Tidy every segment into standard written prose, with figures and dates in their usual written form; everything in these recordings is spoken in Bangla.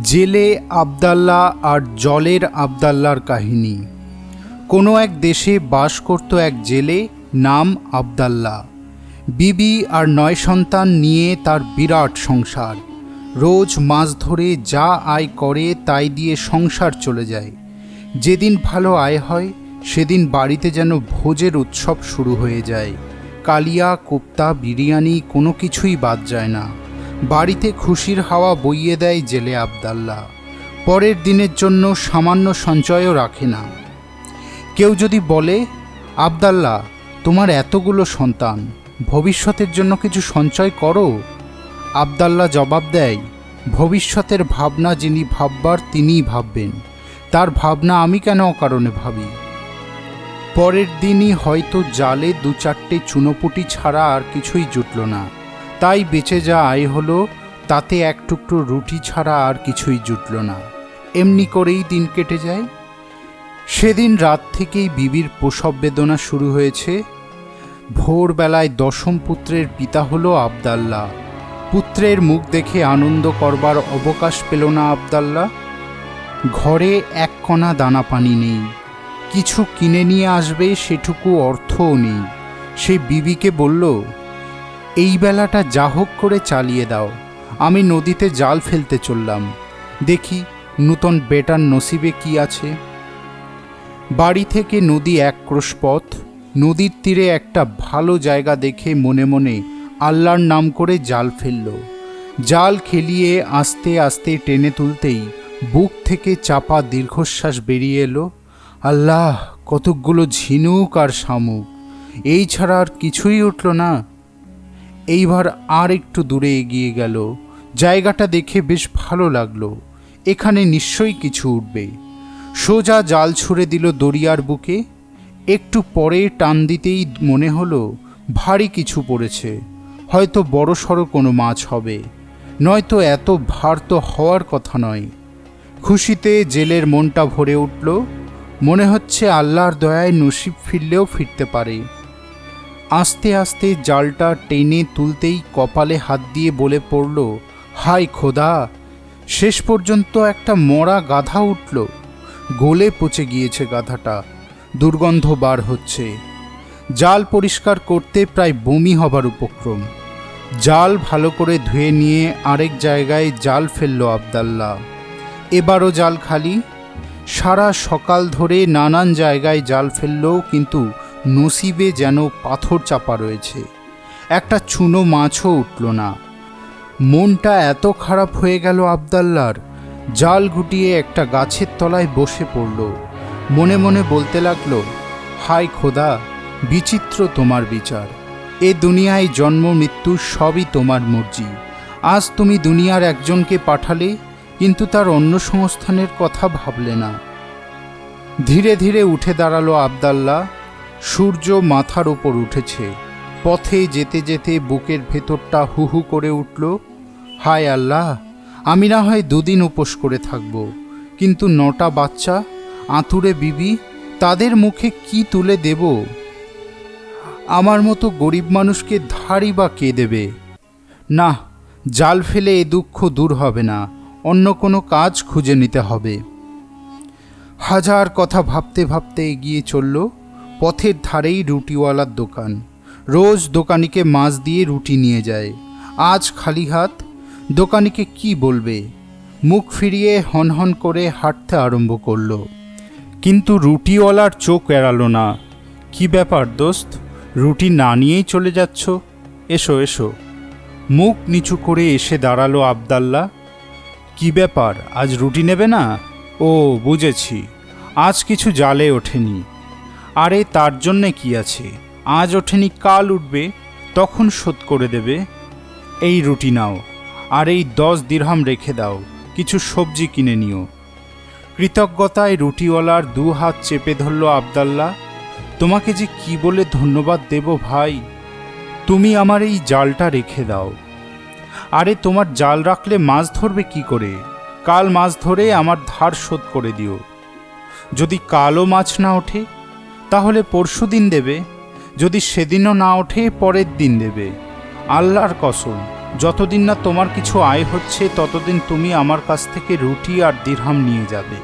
জেলে আবদাল্লাহ আর জলের আবদাল্লার কাহিনী। কোনো এক দেশে বাস করত এক জেলে, নাম আবদাল্লাহ। বিবি আর 9 সন্তান নিয়ে তার বিরাট সংসার। রোজ মাছ ধরে যা আয় করে তাই দিয়ে সংসার চলে যায়। যেদিন ভালো আয় হয় সেদিন বাড়িতে যেন ভোজের উৎসব শুরু হয়ে যায়। কালিয়া, কোপ্তা, বিরিয়ানি কোনো কিছুই বাদ যায় না। বাড়িতে খুশির হাওয়া বইয়ে দেয় জেলে আবদাল্লাহ। পরের দিনের জন্য সামান্য সঞ্চয়ও রাখে না। কেউ যদি বলে, আবদাল্লাহ, তোমার এতগুলো সন্তান, ভবিষ্যতের জন্য কিছু সঞ্চয় করো। আবদাল্লাহ জবাব দেয়, ভবিষ্যতের ভাবনা যিনি ভাববার তিনিই ভাববেন, তার ভাবনা আমি কেন অকারণে ভাবি। পরের দিনই হয়তো জালে 2-4টে চুনোপুটি ছাড়া আর কিছুই জুটল না। তাই বেঁচে যা আয় হলো তাতে এক টুকরো রুটি ছাড়া আর কিছুই জুটল না। এমনি করেই দিন কেটে যায়। সেদিন রাত থেকেই বিবির প্রসব বেদনা শুরু হয়েছে। ভোরবেলায় 10ম পুত্রের পিতা হলো আবদাল্লাহ। পুত্রের মুখ দেখে আনন্দ করবার অবকাশ পেল না আবদাল্লাহ। ঘরে এক কণা দানা পানি নেই, কিছু কিনে নিয়ে আসবে সেটুকু অর্থও নেই। সে বিবিকে বলল, এই বেলাটা যা হোক করে চালিয়ে দাও, আমি নদীতে জাল ফেলতে চললাম, দেখি নূতন বেটার নসিবে কি আছে। বাড়ি থেকে নদী 1 ক্রোশ পথ। নদীর তীরে একটা ভালো জায়গা দেখে মনে মনে আল্লাহর নাম করে জাল ফেলল। জাল খেলিয়ে আস্তে আস্তে টেনে তুলতেই বুক থেকে চাপা দীর্ঘশ্বাস বেরিয়ে এলো। আল্লাহ, কতকগুলো ঝিনুক আর শামুক, এই ছাড়া আর কিছুই উঠল না। এইবার আর একটু দূরে এগিয়ে গেল। জায়গাটা দেখে বেশ ভালো লাগলো, এখানে নিশ্চয়ই কিছু উঠবে। সোজা জাল ছুঁড়ে দিল দরিয়ার বুকে। একটু পরে টান দিতেই মনে হলো ভারী কিছু পড়েছে, হয়তো বড়সড় কোনো মাছ হবে, নয়তো এত ভার তো হওয়ার কথা নয়। খুশিতে জেলের মনটা ভরে উঠল। মনে হচ্ছে আল্লাহর দয়ায় নসিব ফিরলেও ফিরতে পারে। আস্তে আস্তে জালটা টেনে তুলতেই কপালে হাত দিয়ে বলে পড়ল, হায় খোদা, শেষ পর্যন্ত একটা মরা গাধা উঠল। গলে পচে গিয়েছে গাধাটা, দুর্গন্ধ বার হচ্ছে। জাল পরিষ্কার করতে প্রায় বমি হবার উপক্রম। জাল ভালো করে ধুয়ে নিয়ে আরেক জায়গায় জাল ফেলল আবদাল্লাহ। এবারও জাল খালি। সারা সকাল ধরে নানান জায়গায় জাল ফেললেও কিন্তু নসিবে যেন পাথর চাপা রয়েছে। একটা চুনো মাছও উঠল না। মনটা এত খারাপ হয়ে গেল আবদাল্লার, জাল গুটিয়ে একটা গাছের তলায় বসে পড়ল। মনে মনে বলতে লাগলো, হায় খোদা, বিচিত্র তোমার বিচার। এ দুনিয়ায় জন্ম মৃত্যু সবই তোমার মর্জি। আজ তুমি দুনিয়ার একজনকে পাঠালে, কিন্তু তার অন্য সংস্থানের কথা ভাবলে না। ধীরে ধীরে উঠে দাঁড়ালো আবদাল্লাহ। সূর্য মাথার ওপর উঠেছে। পথে যেতে যেতে বুকের ভেতরটা হু হু করে উঠল, হায় আল্লাহ, আমি না হয় 2 দিন উপোস করে থাকব, কিন্তু 9টা বাচ্চা, আঁতুড়ে বিবি, তাদের মুখে কি তুলে দেব? আমার মতো গরিব মানুষকে ধারই বা কে দেবে? না, জাল ফেলে এ দুঃখ দূর হবে না, অন্য কোনো কাজ খুঁজে নিতে হবে। হাজার কথা ভাবতে ভাবতে এগিয়ে চলল। পথের ধারেই রুটিওয়ালার দোকান। রোজ দোকানিকে মাছ দিয়ে রুটি নিয়ে যায়। আজ খালি হাত। দোকানিকে কি বলবে? মুখ ফিরিয়ে হনহন করে হাঁটতে আরম্ভ করল। কিন্তু রুটিওয়ালার চোখ এড়ালো না। কি ব্যাপার দোস্ত, রুটি না নিয়েই চলে যাচ্ছ? এসো এসো। মুখ নিচু করে এসে দাঁড়ালো আবদাল্লাহ। কি ব্যাপার, আজ রুটি নেবে না? ও বুঝেছি, আজ কিছু জালে ওঠেনি। আরে তার জন্যে কি আছে, আজ ওঠেনি কাল উঠবে, তখন শোধ করে দেবে। এই রুটি নাও, আর এই 10 দিরহাম রেখে দাও, কিছু সবজি কিনে নিও। কৃতজ্ঞতায় রুটিওয়ালার 2 হাত চেপে ধরল আবদাল্লাহ। তোমাকে যে কি বলে ধন্যবাদ দেব ভাই, তুমি আমার এই জালটা রেখে দাও। আরে তোমার জাল রাখলে মাছ ধরবে কি করে? কাল মাছ ধরে আমার ধার শোধ করে দিও। যদি কালও মাছ না ওঠে তাহলে পরশু দিন দেবে, যদি সেদিনও না ওঠে পরের দিন দেবে। আল্লাহর কসম, যতদিন না তোমার কিছু আয় হচ্ছে ততদিন তুমি আমার কাছ থেকে রুটি আর দিরহাম নিয়ে যাবে।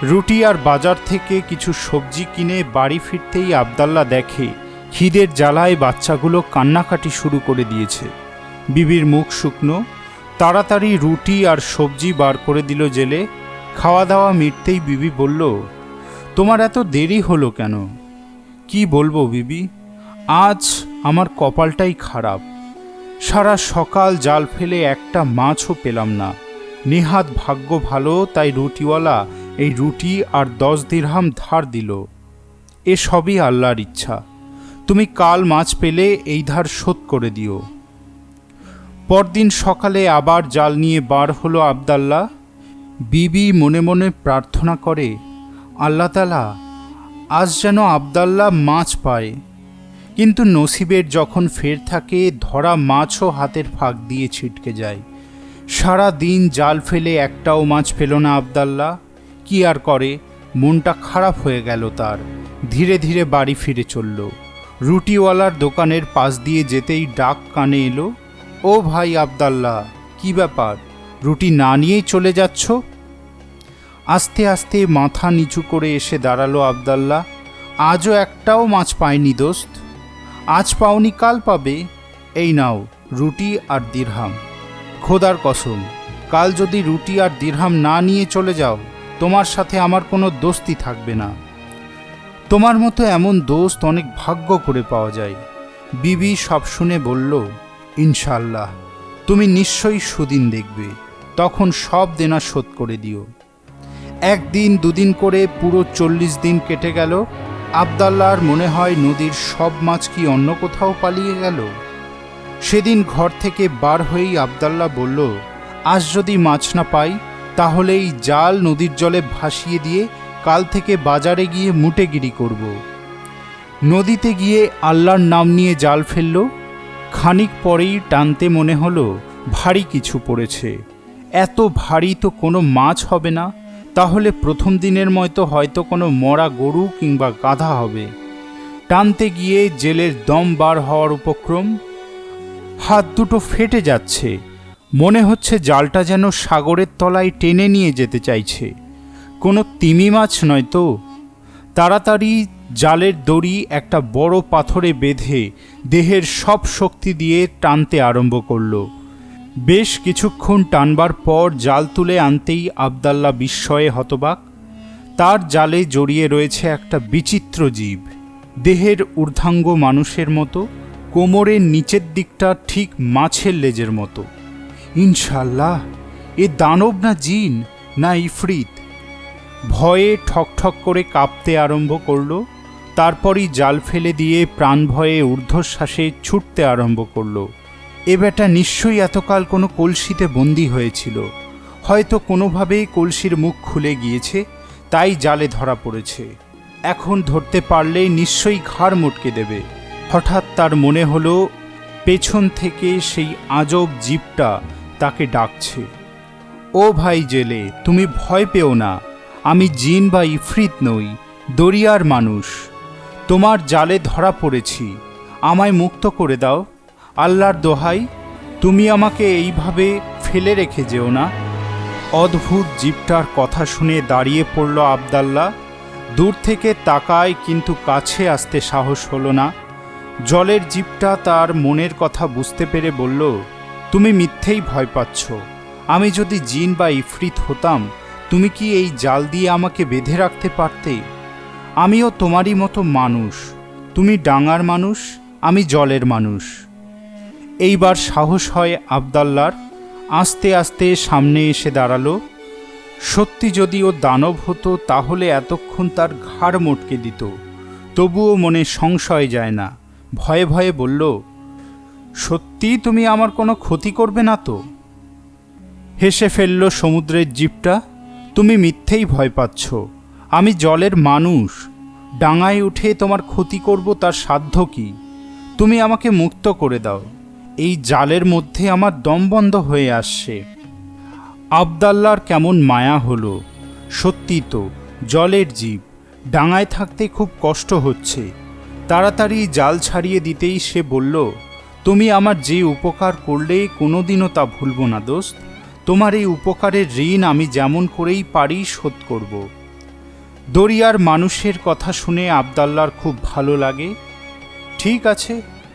রুটি আর বাজার থেকে কিছু সবজি কিনে বাড়ি ফিরতেই আবদাল্লাহ দেখে খিদের জ্বালায় বাচ্চাগুলো কান্নাকাটি শুরু করে দিয়েছে। বিবির মুখ শুকনো, তাড়াতাড়ি রুটি আর সবজি বার করে দিল জেলে। খাওয়া দাওয়া মিটতেই বিবি বলল, তোমার এত দেরি হলো কেন? কি বলবো বিবি, আজ আমার কপালটাই খারাপ। সারা সকাল জাল ফেলে একটা মাছও পেলাম না। নেহাত ভাগ্য ভালো তাই রুটিওয়ালা এই রুটি আর 10 দিরহাম ধার দিল। এসবই আল্লাহর ইচ্ছা। তুমি কাল মাছ পেলে এই ধার শোধ করে দিও। পরদিন সকালে আবার জাল নিয়ে বার হলো আবদাল্লাহ। বিবি মনে মনে প্রার্থনা করে, আল্লাহ তাআলা আজ যেন আবদাল্লাহ মাছ পায়। কিন্তু নসিবের যখন ফের থাকে, ধরা মাছও হাতের ফাঁক দিয়ে ছিটকে যায়। সারা দিন জাল ফেলে একটাও মাছ পেল না আবদাল্লাহ। কি আর করে, মনটা খারাপ হয়ে গেল তার। ধীরে ধীরে বাড়ি ফিরে চলল। রুটিওয়ালার দোকানের পাশ দিয়ে যেতেই ডাক কানে এলো, ও ভাই আবদাল্লাহ, কি ব্যাপার, রুটি না নিয়েই চলে যাচ্ছ? আস্তে আস্তে মাথা নিচু করে এসে দাঁড়ালো আবদাল্লাহ। আজও একটাও মাছ পায়নি দোস্ত। আজ পাওনি কাল পাবে। এই নাও রুটি আর দিরহাম। খোদার কসম, কাল যদি রুটি আর দিরহাম না নিয়ে চলে যাও, তোমার সাথে আমার কোনো দোস্তি থাকবে না। তোমার মতো এমন দোস্ত অনেক ভাগ্য করে পাওয়া যায়। বিবি সব শুনে বলল, ইনশাআল্লাহ তুমি নিশ্চয়ই সুদিন দেখবে, তখন সব দেনা শোধ করে দিও। একদিন দুদিন করে পুরো 40 দিন কেটে গেল। আবদাল্লাহর মনে হয় নদীর সব মাছ কি অন্য কোথাও পালিয়ে গেল। সেদিন ঘর থেকে বার হয়েই আবদাল্লাহ বলল, আজ যদি মাছ না পাই তাহলে এই জাল নদীর জলে ভাসিয়ে দিয়ে কাল থেকে বাজারে গিয়ে মুটেগিরি করব। নদীতে গিয়ে আল্লাহর নাম নিয়ে জাল ফেলল। খানিক পরেই টানতে মনে হলো ভারী কিছু পড়েছে। এত ভারী তো কোনো মাছ হবে না, তাহলে প্রথম দিনের মতো হয়তো কোনো মরা গরু কিংবা গাধা হবে। টানতে গিয়ে জেলের দম বার হওয়ার উপক্রম। হাত দুটো ফেটে যাচ্ছে। মনে হচ্ছে জালটা যেন সাগরের তলায় টেনে নিয়ে যেতে চাইছে। কোনো তিমি মাছ নয় তো। তাড়াতাড়ি জালের দড়ি একটা বড় পাথরে বেঁধে দেহের সব শক্তি দিয়ে টানতে আরম্ভ করল। বেশ কিছুক্ষণ টানবার পর জাল তুলে আনতেই আবদাল্লাহ বিস্ময়ে হতবাক। তার জালে জড়িয়ে রয়েছে একটা বিচিত্র জীব। দেহের ঊর্ধ্বাঙ্গ মানুষের মতো, কোমরের নিচের দিকটা ঠিক মাছের লেজের মতো। ইনশাআল্লাহ এ দানব না জিন না ইফরিত। ভয়ে ঠকঠক করে কাঁপতে আরম্ভ করল। তারপরই জাল ফেলে দিয়ে প্রাণ ভয়ে ঊর্ধ্বশ্বাসে ছুটতে আরম্ভ করল। এ বেটা নিশ্চয়ই এতকাল কোনো কলসিতে বন্দী হয়েছিল। হয়তো কোনোভাবেই কলসির মুখ খুলে গিয়েছে, তাই জালে ধরা পড়েছে। এখন ধরতে পারলেই নিশ্চয়ই ঘাড় মটকে দেবে। হঠাৎ তার মনে হলো পেছন থেকে সেই আজব জীবটা তাকে ডাকছে, ও ভাই জেলে, তুমি ভয় পেও না। আমি জিন বা ইফরিত নই, দরিয়ার মানুষ। তোমার জালে ধরা পড়েছি, আমায় মুক্ত করে দাও। আল্লাহর দোহাই, তুমি আমাকে এইভাবে ফেলে রেখে যেও না। অদ্ভুত জীবটার কথা শুনে দাঁড়িয়ে পড়ল আবদাল্লাহ। দূর থেকে তাকায়, কিন্তু কাছে আসতে সাহস হলো না। জলের জীবটা তার মনের কথা বুঝতে পেরে বলল, তুমি মিথ্যেই ভয় পাচ্ছ। আমি যদি জিন বা ইফরিত হতাম, তুমি কি এই জাল দিয়ে আমাকে বেঁধে রাখতে পারতে? আমিও তোমারই মতো মানুষ। তুমি ডাঙার মানুষ, আমি জলের মানুষ। এইবার সাহস হয় আবদাল্লার। আস্তে আস্তে সামনে এসে দাঁড়ালো। সত্যি যদি ও দানব হতো তাহলে এতক্ষণ তার ঘাড় মটকে দিত। তবুও মনে সংশয় যায় না। ভয়ে ভয়ে বলল, সত্যি তুমি আমার কোনো ক্ষতি করবে না তো? হেসে ফেলল সমুদ্রের জীবটা, তুমি মিথ্যেই ভয় পাচ্ছ। আমি জলের মানুষ। ডাঙায় উঠে তোমার ক্ষতি করব তার সাধ্য কি? তুমি আমাকে মুক্ত করে দাও। এই জালের মধ্যে আমার দম বন্ধ হয়ে আসছে। আবদাল্লার কেমন মায়া হলো। সত্যি তো, জলের জীব, ডাঙায় থাকতে খুব কষ্ট হচ্ছে। তাড়াতাড়ি জাল ছাড়িয়ে দিতেই সে বলল, তুমি আমার যে উপকার করলে কোনোদিনও তা ভুলব না দোস্ত। তোমার এই উপকারের ঋণ আমি যেমন করেই পারি শোধ করব। দরিয়ার মানুষের কথা শুনে আবদাল্লার খুব ভালো লাগে। ঠিক আছে,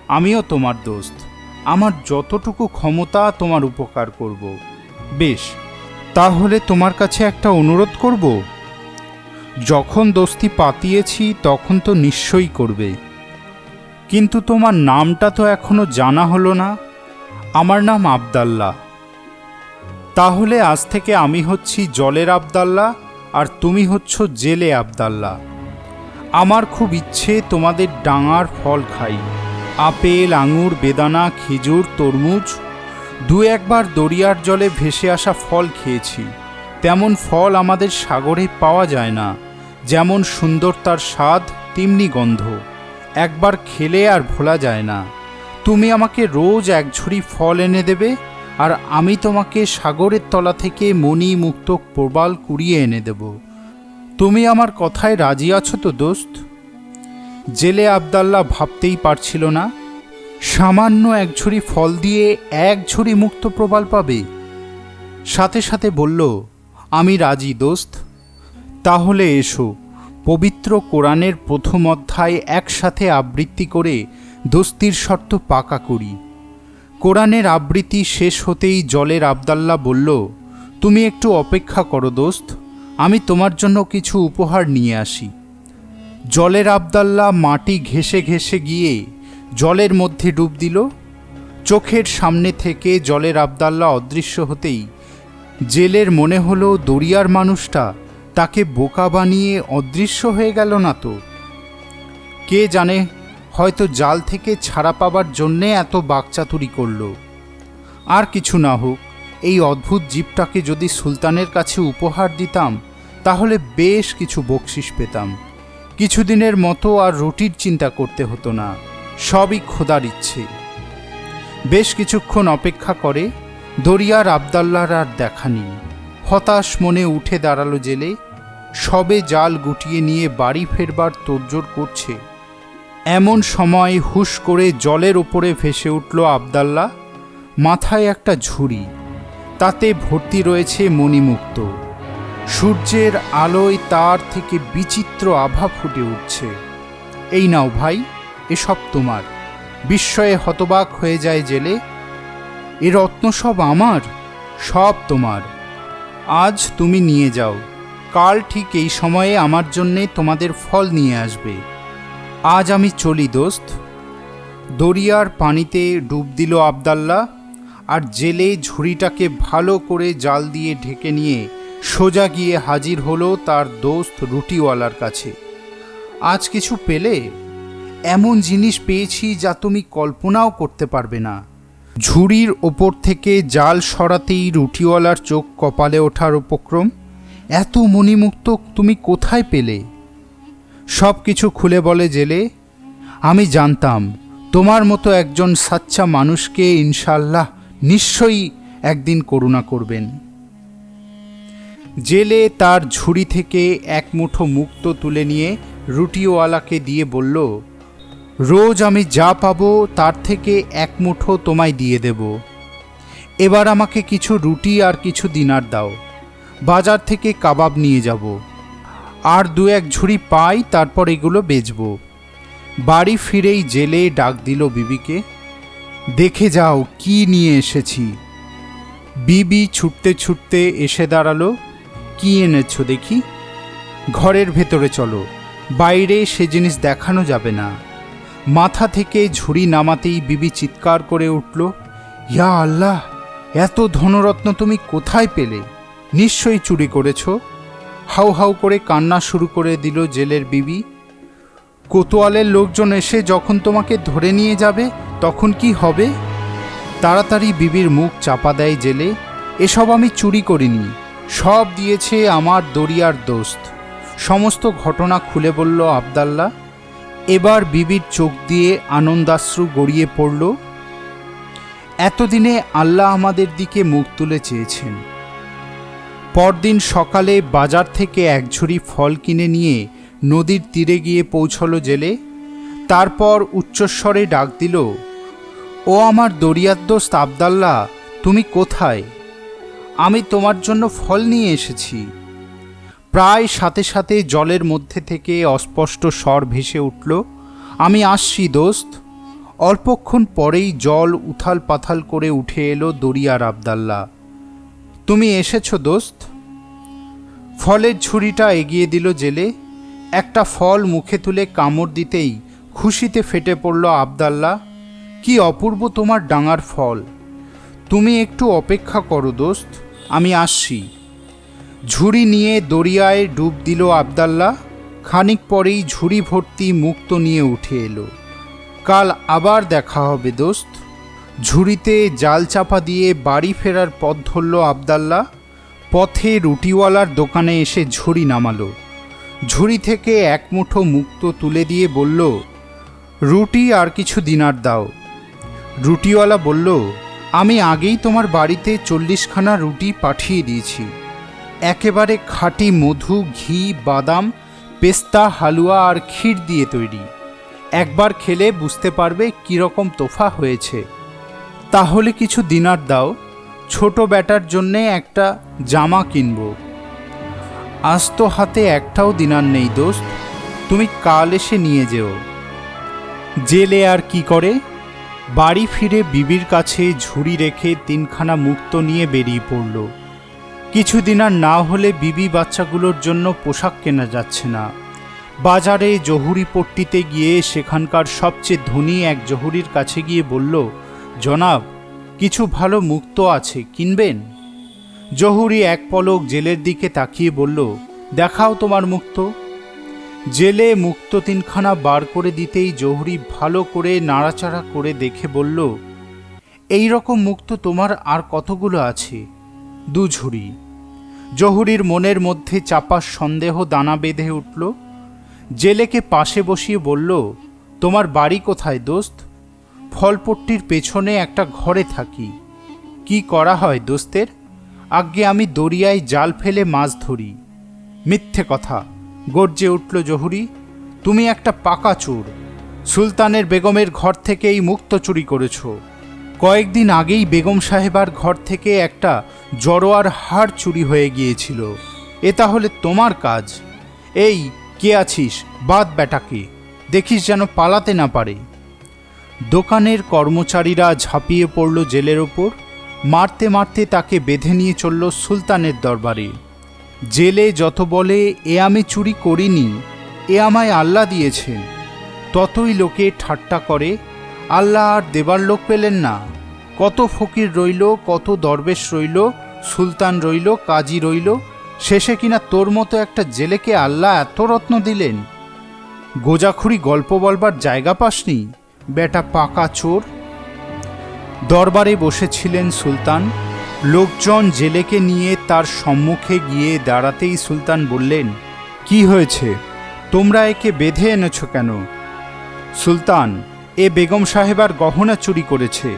আমিও তোমার দোস্ত, আমার যতটুকু ক্ষমতা তোমার উপকার করব। বেশ, তাহলে তোমার কাছে একটা অনুরোধ করব। যখন দোস্তি পাতিয়েছি তখন তো নিশ্চয়ই করবে, কিন্তু তোমার নামটা তো এখনো জানা হলো না। আমার নাম আবদাল্লাহ। তাহলে আজ থেকে আমি হচ্ছি জলের আবদাল্লাহ আর তুমি হচ্ছ জেলে আবদাল্লাহ। আমার খুব ইচ্ছে তোমাদের ডাঙার ফল খাই, আপেল, আঙুর, বেদানা, খেজুর, তরমুজ। দু একবার দরিয়ার জলে ভেসে আসা ফল খেয়েছি। তেমন ফল আমাদের সাগরে পাওয়া যায় না। যেমন সুন্দর তার স্বাদ, তেমনি গন্ধ। একবার খেলে আর ভোলা যায় না। তুমি আমাকে রোজ এক ঝুড়ি ফল এনে দেবে, আর আমি তোমাকে সাগরের তলা থেকে মণি মুক্তক প্রবাল কুড়িয়ে এনে দেব। তুমি আমার কথায় রাজি আছো তো দোস্ত? জেলে আবদাল্লাহ ভাবতেই পারছিল না সামান্য এক ঝুড়ি ফল দিয়ে এক ঝুড়ি মুক্ত প্রবাল পাবে। সাথে সাথে বলল, আমি রাজি দোস্ত। তাহলে এসো, পবিত্র কোরআনের প্রথম অধ্যায় একসাথে আবৃত্তি করে দোস্তির শর্ত পাকা করি। কোরআনের আবৃত্তি শেষ হতেই জলের আবদাল্লাহ বলল, তুমি একটু অপেক্ষা করো দোস্ত, আমি তোমার জন্য কিছু উপহার নিয়ে আসি। জলের আবদাল্লাহ মাটি ঘেঁষে ঘেঁষে গিয়ে জলের মধ্যে ডুব দিল। চোখের সামনে থেকে জলের আবদাল্লাহ অদৃশ্য হতেই জেলের মনে হলো দরিয়ার মানুষটা তাকে বোকা বানিয়ে অদৃশ্য হয়ে গেল না তো। কে জানে, হয়তো জাল থেকে ছাড়া পাবার জন্যে এত বাকচাতুরি করল। আর কিছু না হোক, এই অদ্ভুত জীবটাকে যদি সুলতানের কাছে উপহার দিতাম তাহলে বেশ কিছু বকশিস পেতাম। কিছুদিনের মতো আর রুটির চিন্তা করতে হতো না, সবই খোদার ইচ্ছে। বেশ কিছুক্ষণ অপেক্ষা করে দরিয়ার আবদাল্লার আর দেখা নেই। হতাশ মনে উঠে দাঁড়ালো জেলে। সবে জাল গুটিয়ে নিয়ে বাড়ি ফেরবার তোড়জোড় করছে, এমন সময় হুশ করে জলের ওপরে ভেসে উঠল আবদাল্লাহ। মাথায় একটা ঝুড়ি, তাতে ভর্তি রয়েছে মণিমুক্ত। সূর্যের আলোয় তার থেকে বিচিত্র আভা ফুটে উঠছে। এই নাও ভাই, এসব তোমার। বিস্ময়ে হতবাক হয়ে যায় জেলে। এ রত্ন সব আমার, সব তোমার। আজ তুমি নিয়ে যাও, কাল ঠিক এই সময়ে আমার জন্যে তোমাদের ফল নিয়ে আসবে। আজ আমি চলি দোস্ত। দরিয়ার পানিতে ডুব দিল আবদাল্লাহ, আর জেলে ঝুড়িটাকে ভালো করে জাল দিয়ে ঢেকে নিয়ে সোজা গিয়ে হাজির হলো তার দোস্ত রুটিওয়ালার কাছে। আজ কিছু পেলে? এমন জিনিস পেয়েছি যা তুমি কল্পনাও করতে পারবে না। ঝুড়ির ওপর থেকে জাল সরাতেই রুটিওয়ালার চোখ কপালে ওঠার উপক্রম। এত মণিমুক্ত তুমি কোথায় পেলে? সব কিছু খুলে বলে জেলে। আমি জানতাম তোমার মতো একজন সাচ্চা মানুষকে ইনশাআল্লাহ নিশ্চয়ই একদিন করুণা করবেন। জেলে তার ঝুড়ি থেকে এক মুঠো মুক্ত তুলে নিয়ে রুটিওয়ালাকে দিয়ে বলল, রোজ আমি যা পাবো তার থেকে এক মুঠো তোমায় দিয়ে দেব। এবার আমাকে কিছু রুটি আর কিছু দিনার দাও, বাজার থেকে কাবাব নিয়ে যাব। আর দু এক ঝুড়ি পাই, তারপর এগুলো বেচব। বাড়ি ফিরেই জেলে ডাক দিল বিবিকে, দেখে যাও কি নিয়ে এসেছি। বিবি ছুটতে ছুটতে এসে দাঁড়ালো। কি এনেছো দেখি? ঘরের ভেতরে চলো, বাইরে সে জিনিস দেখানো যাবে না। মাথা থেকে ঝুড়ি নামাতেই বিবি চিৎকার করে উঠল, ইয়া আল্লাহ, এত ধনরত্ন তুমি কোথায় পেলে? নিশ্চয়ই চুরি করেছ। হাউ হাউ করে কান্না শুরু করে দিল জেলের বিবি। কোতোয়ালের লোকজন এসে যখন তোমাকে ধরে নিয়ে যাবে তখন কি হবে? তাড়াতাড়ি বিবির মুখ চাপা দেয় জেলে। এসব আমি চুরি করিনি, সব দিয়েছে আমার দরিয়ার দোস্ত। সমস্ত ঘটনা খুলে বলল আবদাল্লাহ। এবার বিবির চোখ দিয়ে আনন্দাশ্রু গড়িয়ে পড়ল। এতদিনে আল্লাহ আমাদের দিকে মুখ তুলে চেয়েছেন। পরদিন সকালে বাজার থেকে এক ঝুড়ি ফল কিনে নিয়ে নদীর তীরে গিয়ে পৌঁছল জেলে। তারপর উচ্চস্বরে ডাক দিল, ও আমার দরিয়ার দোস্ত আবদাল্লাহ, তুমি কোথায়? আমি তোমার জন্য ফল নিয়ে এসেছি। প্রায় সাথে সাথে জলের মধ্যে থেকে অস্পষ্ট স্বর ভেসে উঠল, আমি আসছি দোস্ত। অল্পক্ষণ পরেই জল উথাল পাথাল করে উঠে এলো দরিয়ার আবদাল্লাহ। তুমি এসেছো দোস্ত। ফলের ঝুড়িটা এগিয়ে দিল জেলে। একটা ফল মুখে তুলে কামড় দিতেই খুশিতে ফেটে পড়ল আবদাল্লাহ। কি অপূর্ব তোমার ডাঙার ফল! তুমি একটু অপেক্ষা করো দোস্ত, আমি আসছি। ঝুড়ি নিয়ে দরিয়ায় ডুব দিল আবদাল্লাহ। খানিক পরেই ঝুড়ি ভর্তি মুক্তো নিয়ে উঠে এলো। কাল আবার দেখা হবে দোস্ত। ঝুড়িতে জাল চাপা দিয়ে বাড়ি ফেরার পথ ধরল আবদাল্লাহ। পথে রুটিওয়ালার দোকানে এসে ঝুড়ি নামালো। ঝুড়ি থেকে এক মুঠো মুক্তো তুলে দিয়ে বলল, রুটি আর কিছু দিনার দাও। রুটিওয়ালা বলল, আমি আগেই তোমার বাড়িতে 40খানা রুটি পাঠিয়ে দিয়েছি। একেবারে খাঁটি মধু, ঘি, বাদাম, পেস্তা, হালুয়া আর ক্ষীর দিয়ে তৈরি। একবার খেলে বুঝতে পারবে কীরকম তোফা হয়েছে। তাহলে কিছু দিনার দাও, ছোট ব্যাটার জন্যে একটা জামা কিনব। আজ তো হাতে একটাও দিনার নেই দোস্ত, তুমি কাল এসে নিয়ে যেও। জেলে আর কি করে, বাড়ি ফিরে বিবির কাছে ঝুড়ি রেখে 3খানা মুক্তো নিয়ে বেরিয়ে পড়ল। কিছু দিনার না হলে বিবি বাচ্চাগুলোর জন্য পোশাক কেনা যাচ্ছে না। বাজারে জহুরি পট্টিতে গিয়ে সেখানকার সবচেয়ে ধনী এক জহুরির কাছে গিয়ে বলল, জনাব, কিছু ভালো মুক্তো আছে, কিনবেন? জহুরি এক পলক জেলের দিকে তাকিয়ে বলল, দেখাও তোমার মুক্তো। জেলে মুক্তো 3খানা বার করে দিতেই জহুরি ভালো করে নাড়াচাড়া করে দেখে বলল, এই রকম মুক্তো তোমার আর কতগুলো আছে? 2 ঝুড়ি। জহুরির মনের মধ্যে চাপা সন্দেহ দানা বেঁধে উঠল। জেলেকে পাশে বসিয়ে বলল, তোমার বাড়ি কোথায় দোস্ত? ফলপট্টির পেছনে একটা ঘরে থাকি। কি করা হয় দোস্তের? আজ্ঞে আমি দরিয়ায় জাল ফেলে মাছ ধরি। মিথ্যে কথা, গর্জে উঠল জহুরি, তুমি একটা পাকা চোর। সুলতানের বেগমের ঘর থেকে এই মুক্তো চুরি করেছ। কয়েকদিন আগেই বেগম সাহেবার ঘর থেকে একটা জড়োয়ার হাড় চুরি হয়ে গিয়েছিল। এ তাহলে তোমার কাজ? এই, কে আছিস? বাদ বেটাকে, দেখিস যেন পালাতে না পারে। দোকানের কর্মচারীরা ঝাঁপিয়ে পড়ল জেলের ওপর। মারতে মারতে তাকে বেঁধে নিয়ে চলল সুলতানের দরবারে। জেলে যত বলে, এ আমি চুরি করিনি, এ আমায় আল্লাহ দিয়েছেন, ততই লোকে ঠাট্টা করে। আল্লাহ আর দেবার লোক পেলেন না। কত ফকির রইল, কত দরবেশ রইল, সুলতান রইল, কাজী রইল, শেষে কিনা তোর মতো একটা জেলেকে আল্লাহ এত রত্ন দিলেন। গোজাখুরি গল্প বলবার জায়গা পাসনি, বেটা পাকা চোর। দরবারে বসেছিলেন সুলতান। লোকজন জেলেকে নিয়ে তার সম্মুখে গিয়ে দাঁড়াতেই সুলতান বললেন, কি হয়েছে? তোমরা একে বেঁধে এনেছ কেন? সুলতান, এ বেগম সাহেবার গহনা চুরি করেছে।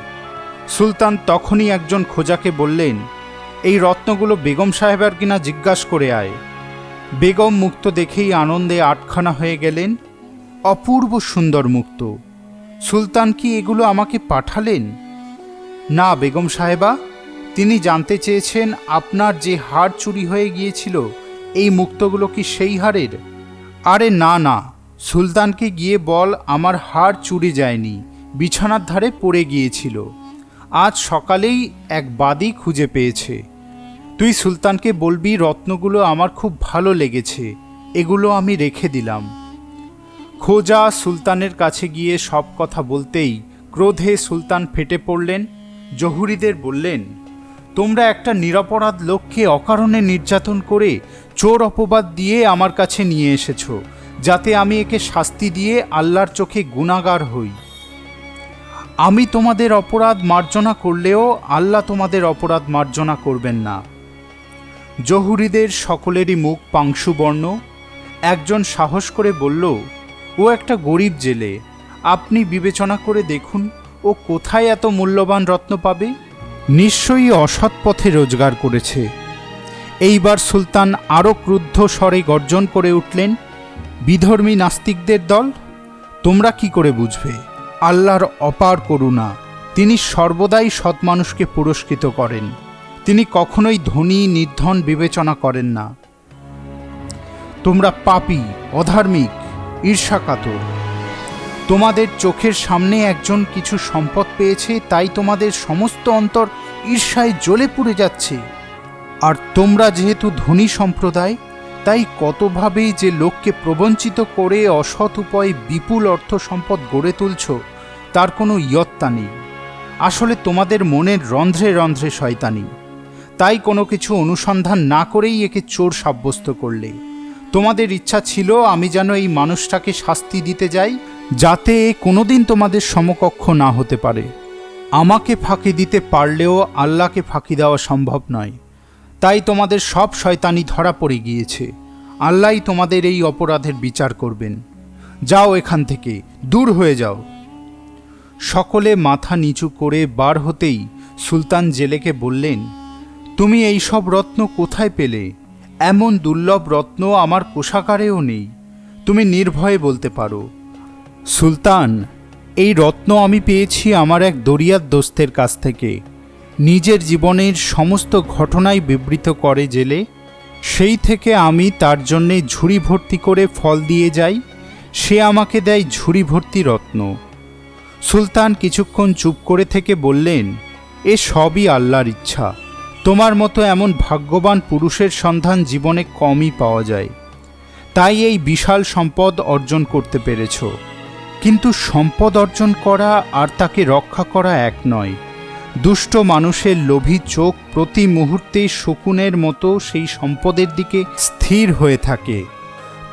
সুলতান তখনই একজন খোঁজাকে বললেন, এই রত্নগুলো বেগম সাহেবার কিনা জিজ্ঞাসা করে আয়। বেগম মুক্তো দেখেই আনন্দে আটখানা হয়ে গেলেন। অপূর্ব সুন্দর মুক্তো। সুলতান কি এগুলো আমাকে পাঠালেন? না বেগম সাহেবা, তিনি জানতে চেয়েছেন আপনার যে হাড় চুরি হয়ে গিয়েছিল, এই মুক্তোগুলো কি সেই হাড়ের? আরে না না, সুলতানকে গিয়ে বল আমার হাড় চুরি যায়নি, বিছানার ধারে পড়ে গিয়েছিল। আজ সকালেই এক বাদী খুঁজে পেয়েছে। তুই সুলতানকে বলবি রত্নগুলো আমার খুব ভালো লেগেছে, এগুলো আমি রেখে দিলাম। খোঁজা সুলতানের কাছে গিয়ে সব কথা বলতেই ক্রোধে সুলতান ফেটে পড়লেন। জহুরিদের বললেন, তোমরা একটা নিরপরাধ লোককে অকারণে নির্যাতন করে চোর অপবাদ দিয়ে আমার কাছে নিয়ে এসেছো, যাতে আমি একে শাস্তি দিয়ে আল্লাহর চোখে গুনাহগার হই। আমি তোমাদের অপরাধ মার্জনা করলেও আল্লাহ তোমাদের অপরাধ মার্জনা করবেন না। জহুরিদের সকলেরই মুখ পাংশুবর্ণ। একজন সাহস করে বলল, ও একটা গরিব জেলে, আপনি বিবেচনা করে দেখুন ও কোথায় এত মূল্যবান রত্ন পাবে। নিশ্চয়ই অসৎ পথে রোজগার করেছে। এইবার সুলতান আরও ক্রুদ্ধ স্বরে গর্জন করে উঠলেন, বিধর্মী নাস্তিকদের দল, তোমরা কি করে বুঝবে আল্লাহর অপার করুণা? তিনি সর্বদাই সৎ মানুষকে পুরস্কৃত করেন। তিনি কখনোই ধনী নির্ধন বিবেচনা করেন না। তোমরা পাপী, অধার্মিক, ঈর্ষাকাতর। তোমাদের চোখের সামনে একজন কিছু সম্পদ পেয়েছে, তাই তোমাদের সমস্ত অন্তর ঈর্ষায় জ্বলে পুড়ে যাচ্ছে। আর তোমরা যেহেতু ধনী সম্প্রদায়, তাই কতভাবেই যে লোককে প্রবঞ্চিত করে অসৎ উপায়ে বিপুল অর্থ সম্পদ গড়ে তুলছ, তার কোনো ইয়ত্তা নেই। আসলে তোমাদের মনের রন্ধ্রে রন্ধ্রে শয়তানি। তাই কোনো কিছু অনুসন্ধান না করেই একে চোর সাব্যস্ত করলে। তোমাদের ইচ্ছা ছিল আমি যেন এই মানুষটাকে শাস্তি দিতে যাই, যাতে কোনোদিন তোমাদের সমকক্ষ না হতে পারে। আমাকে ফাঁকি দিতে পারলেও আল্লাহকে ফাঁকি দেওয়া সম্ভব নয়। তাই তোমাদের সব শয়তানি ধরা পড়ে গিয়েছে। আল্লাহই তোমাদের এই অপরাধের বিচার করবেন। যাও এখান থেকে, দূর হয়ে যাও। সকলে মাথা নিচু করে বার হতেই সুলতান জেলেকে বললেন, তুমি এই সব রত্ন কোথায় পেলে? এমন দুর্লভ রত্ন আমার কোষাগারেও নেই। তুমি নির্ভয়ে বলতে পারো। সুলতান, এই রত্ন আমি পেয়েছি আমার এক দরিয়ার দোস্তের কাছ থেকে। নিজের জীবনের সমস্ত ঘটনাই বিবৃত করে জেলে। সেই থেকে আমি তার জন্যে ঝুড়ি ভর্তি করে ফল দিয়ে যাই। সে আমাকে দেয় ঝুড়ি ভর্তি রত্ন। সুলতান কিছুক্ষণ চুপ করে থেকে বললেন, এ সবই আল্লাহর ইচ্ছা। তোমার মতো এমন ভাগ্যবান পুরুষের সন্ধান জীবনে কমই পাওয়া যায়। তাই এই বিশাল সম্পদ অর্জন করতে পেরেছ। কিন্তু সম্পদ অর্জন করা আর তাকে রক্ষা করা এক নয়। দুষ্ট মানুষের লোভী চোখ প্রতি মুহূর্তে শকুনের মতো সেই সম্পদের দিকে স্থির হয়ে থাকে।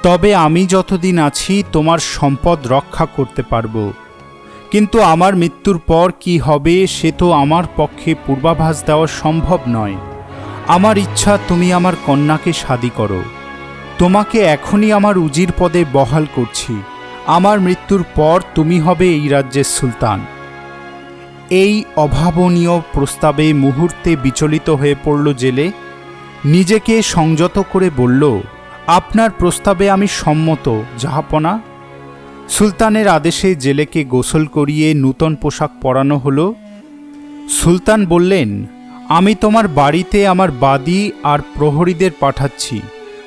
তবে আমি যতদিন আছি তোমার সম্পদ রক্ষা করতে পারব। কিন্তু আমার মৃত্যুর পর কি হবে সে তো আমার পক্ষে পূর্বাভাস দেওয়া সম্ভব নয়। আমার ইচ্ছা তুমি আমার কন্যাকে শাদী করো। তোমাকে এখনই আমার উজির পদে বহাল করছি। আমার মৃত্যুর পর তুমি হবে এই রাজ্যের সুলতান। এই অভাবনীয় প্রস্তাবে মুহূর্তে বিচলিত হয়ে পড়ল জেলে। নিজেকে সংযত করে বলল, আপনার প্রস্তাবে আমি সম্মত জাহাপনা। সুলতানের আদেশে জেলেকে গোসল করিয়ে নূতন পোশাক পরানো হলো। সুলতান বললেন, আমি তোমার বাড়িতে আমার বাদী আর প্রহরীদের পাঠাচ্ছি।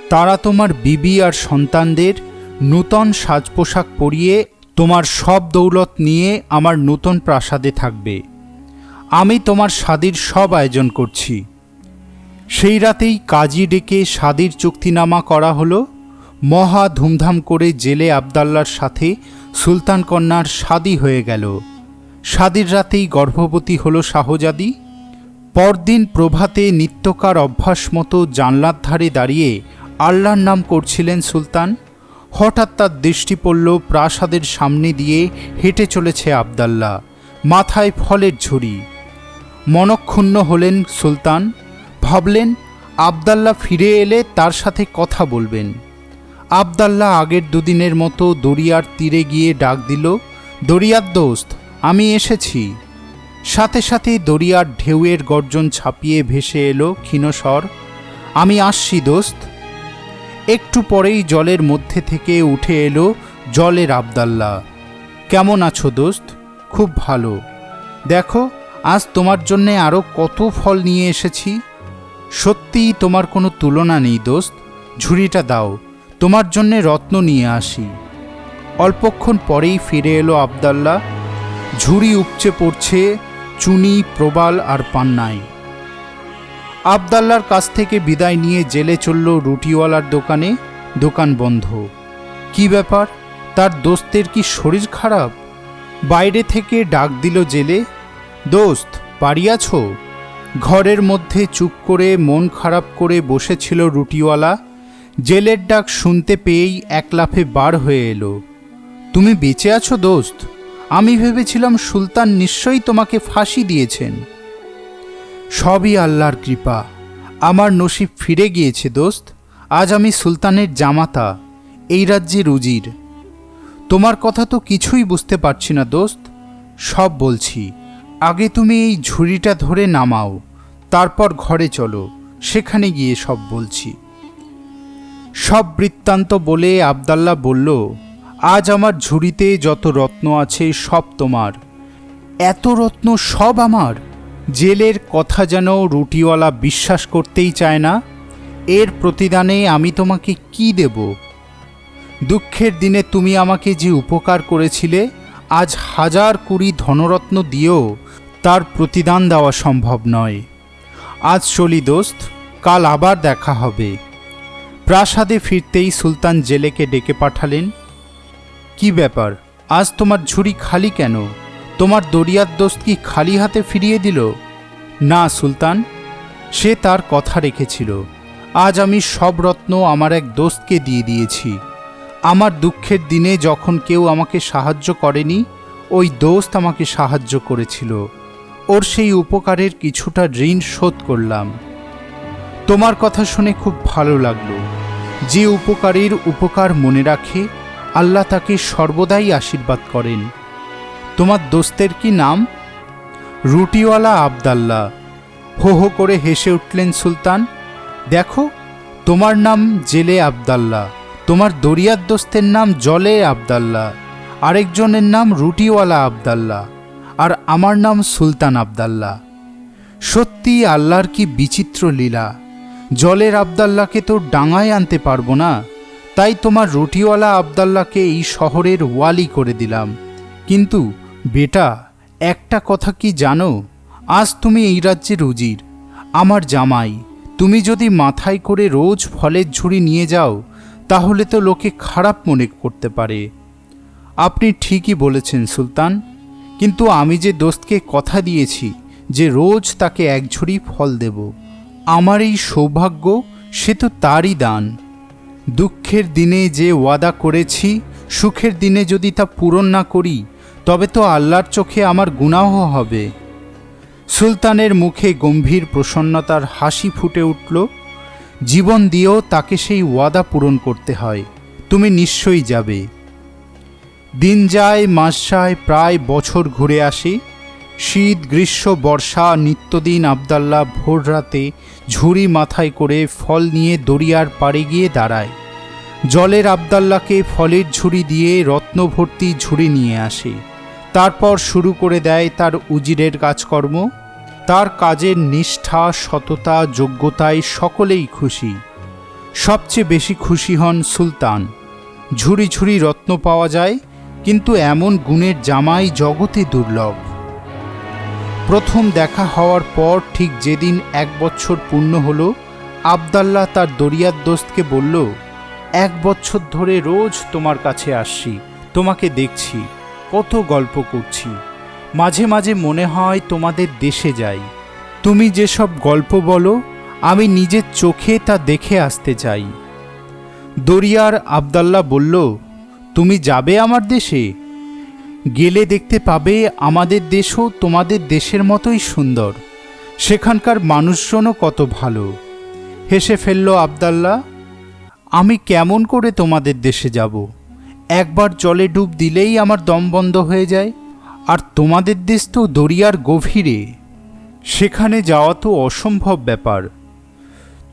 তারা তোমার বিবি আর সন্তানদের নূতন সাজ পোশাক পরিয়ে তোমার সব দৌলত নিয়ে আমার নূতন প্রাসাদে থাকবে। আমি তোমার শাদীর সব আয়োজন করছি। সেই রাতেই কাজী ডেকে শাদীর চুক্তিনামা করা হলো। মহা ধুমধাম করে জেলে আবদাল্লার সাথে সুলতান কন্যার শাদী হয়ে গেল। শাদীর রাতেই গর্ভবতী হলো শাহজাদি। পরদিন প্রভাতে নিত্যকার অভ্যাস মতো জানলার ধারে দাঁড়িয়ে আল্লাহর নাম করছিলেন সুলতান। হঠাৎ তার দৃষ্টি পড়ল প্রাসাদের সামনে দিয়ে হেঁটে চলেছে আবদাল্লা, মাথায় ফলের ঝুড়ি। মনক্ষুণ্ণ হলেন সুলতান। ভাবলেন, আবদাল্লা ফিরে এলে তার সাথে কথা বলবেন। আবদাল্লা আগের দুদিনের মতো দরিয়ার তীরে গিয়ে ডাক দিল, দরিয়ার দোস্ত, আমি এসেছি। সাথে সাথে দরিয়ার ঢেউয়ের গর্জন ছাপিয়ে ভেসে এলো ক্ষীণস্বর, আমি আসছি দোস্ত। একটু পরেই জলের মধ্যে থেকে উঠে এলো জলের আবদাল্লা। কেমন আছো দোস্ত? খুব ভালো। দেখো, আজ তোমার জন্যে আরও কত ফল নিয়ে এসেছি। সত্যিই তোমার কোনো তুলনা নেই দোস্ত। ঝুড়িটা দাও, তোমার জন্যে রত্ন নিয়ে আসি। অল্পক্ষণ পরেই ফিরে এলো আবদাল্লা। ঝুড়ি উপচে পড়ছে চুনি, প্রবাল আর পান্নায়। আবদাল্লার কাছ থেকে বিদায় নিয়ে জেলে চলল রুটিওয়ালার দোকানে। দোকান বন্ধ। কি ব্যাপার, তার দোস্তের কি শরীর খারাপ? বাইরে থেকে ডাক দিল জেলে, দোস্ত বাড়ি আছো? ঘরের মধ্যে চুপ করে মন খারাপ করে বসেছিল রুটিওয়ালা। জেলের ডাক শুনতে পেয়েই এক লাফে বার হয়ে এলো। তুমি বেঁচে আছো দোস্ত? আমি ভেবেছিলাম সুলতান নিশ্চয়ই তোমাকে ফাঁসি দিয়েছেন। সবই আল্লাহর কৃপা। আমার নসিব ফিরে গিয়েছে দোস্ত। আজ আমি সুলতানের জামাতা, এই রাজ্যের উজির। তোমার কথা তো কিছুই বুঝতে পারছি না দোস্ত। সব বলছি। আগে তুমি এই ঝুড়িটা ধরে নামাও, তারপর ঘরে চলো, সেখানে গিয়ে সব বলছি। সব বৃত্তান্ত বলে আবদাল্লা বলল, আজ আমার ঝুড়িতে যত রত্ন আছে সব তোমার। এত রত্ন সব আমার? জেলের কথা যেন রুটিওয়ালা বিশ্বাস করতেই চায় না। এর প্রতিদানে আমি তোমাকে কি দেব? দুঃখের দিনে তুমি আমাকে যে উপকার করেছিলে, আজ 1000 ধনরত্ন দিয়েও তার প্রতিদান দেওয়া সম্ভব নয়। আজ চলি দোস্ত, কাল আবার দেখা হবে। প্রাসাদে ফিরতেই সুলতান জেলেকে ডেকে পাঠালেন। কি ব্যাপার, আজ তোমার ঝুড়ি খালি কেন? তোমার দরিয়ার দোস্ত কি খালি হাতে ফিরিয়ে দিল? না সুলতান, সে তার কথা রেখেছিল। আজ আমি সব রত্ন আমার এক দোস্তকে দিয়ে দিয়েছি। আমার দুঃখের দিনে যখন কেউ আমাকে সাহায্য করেনি, ওই দোস্ত আমাকে সাহায্য করেছিল। ওর সেই উপকারের কিছুটা ঋণ শোধ করলাম। তোমার কথা শুনে খুব ভালো লাগলো। যে উপকারীর উপকার মনে রাখে, আল্লাহ তাকে সর্বদাই আশীর্বাদ করেন। তোমার দোস্তের কি নাম? রুটিওয়ালা আবদাল্লাহ। হো হো করে হেসে উঠলেন সুলতান। দেখো, তোমার নাম জেলে আবদাল্লাহ, তোমার দরিয়ার দোস্তের নাম জলে আবদাল্লাহ, আরেকজনের নাম রুটিওয়ালা আবদাল্লাহ, আর আমার নাম সুলতান আবদাল্লাহ। সত্যি আল্লাহর কি বিচিত্র লীলা! জলের আবদাল্লাহকে তো ডাঙায় আনতে পারবো না, তাই তোমার রুটিওয়ালা আবদাল্লাহকে এই শহরের ওয়ালি করে দিলাম। কিন্তু বেটা, একটা কথা কি জানো? আজ তুমি এই রাজ্যের উজির, আমার জামাই। তুমি যদি মাথায় করে রোজ ফলের ঝুড়ি নিয়ে যাও, তাহলে তো লোকে খারাপ মনে করতে পারে। আপনি ঠিকই বলেছেন সুলতান, কিন্তু আমি যে দোস্তকে কথা দিয়েছি যে রোজ তাকে এক ঝুড়ি ফল দেব, আমার এই সৌভাগ্য, সে তো তারই দান। দুঃখের দিনে যে ওয়াদা করেছি, সুখের দিনে যদি তা পূরণ না করি, তবে তো আল্লাহর চোখে আমার গুনাহ হবে। সুলতানের মুখে গম্ভীর প্রসন্নতার হাসি ফুটে উঠল। জীবন দিয়েও তাকে সেই ওয়াদা পূরণ করতে হয়। তুমি নিশ্চয়ই যাবে। দিন যায়, মাস যায়, প্রায় বছর ঘুরে আসে। শীত, গ্রীষ্ম, বর্ষা, নিত্যদিন আবদাল্লাহ ভোর রাতে ঝুড়ি মাথায় করে ফল নিয়ে দরিয়ার পাড়ে গিয়ে দাঁড়ায়। জলের আবদাল্লাহকে ফলের ঝুড়ি দিয়ে রত্নভর্তি ঝুড়ি নিয়ে আসে। তারপর শুরু করে দেয় তার উজিরের কাজকর্ম। তার কাজের নিষ্ঠা, সততা, যোগ্যতায় সকলেই খুশি। সবচেয়ে বেশি খুশি হন সুলতান। ঝুড়ি ঝুড়ি রত্ন পাওয়া যায়, কিন্তু এমন গুণের জামাই জগতে দুর্লভ। প্রথম দেখা হওয়ার পর ঠিক যেদিন 1 বছর পূর্ণ হলো, আবদাল্লাহ তার দরিয়ার দোস্তকে বলল, 1 বছর ধরে রোজ তোমার কাছে আসছি, তোমাকে দেখছি, কত গল্প করছি। মাঝে মাঝে মনে হয় তোমাদের দেশে যাই। তুমি যেসব গল্প বলো, আমি নিজের চোখে তা দেখে আসতে চাই। দরিয়ার আবদাল্লাহ বলল, তুমি যাবে আমার দেশে? গেলে দেখতে পাবে আমাদের দেশও তোমাদের দেশের মতোই সুন্দর, সেখানকার মানুষজনও কত ভালো। হেসে ফেলল আবদাল্লাহ। আমি কেমন করে তোমাদের দেশে যাব? একবার জলে ডুব দিলেই আমার দম বন্ধ হয়ে যায়, আর তোমাদের দেশ তো দরিয়ার গভীরে, সেখানে যাওয়া তো অসম্ভব ব্যাপার।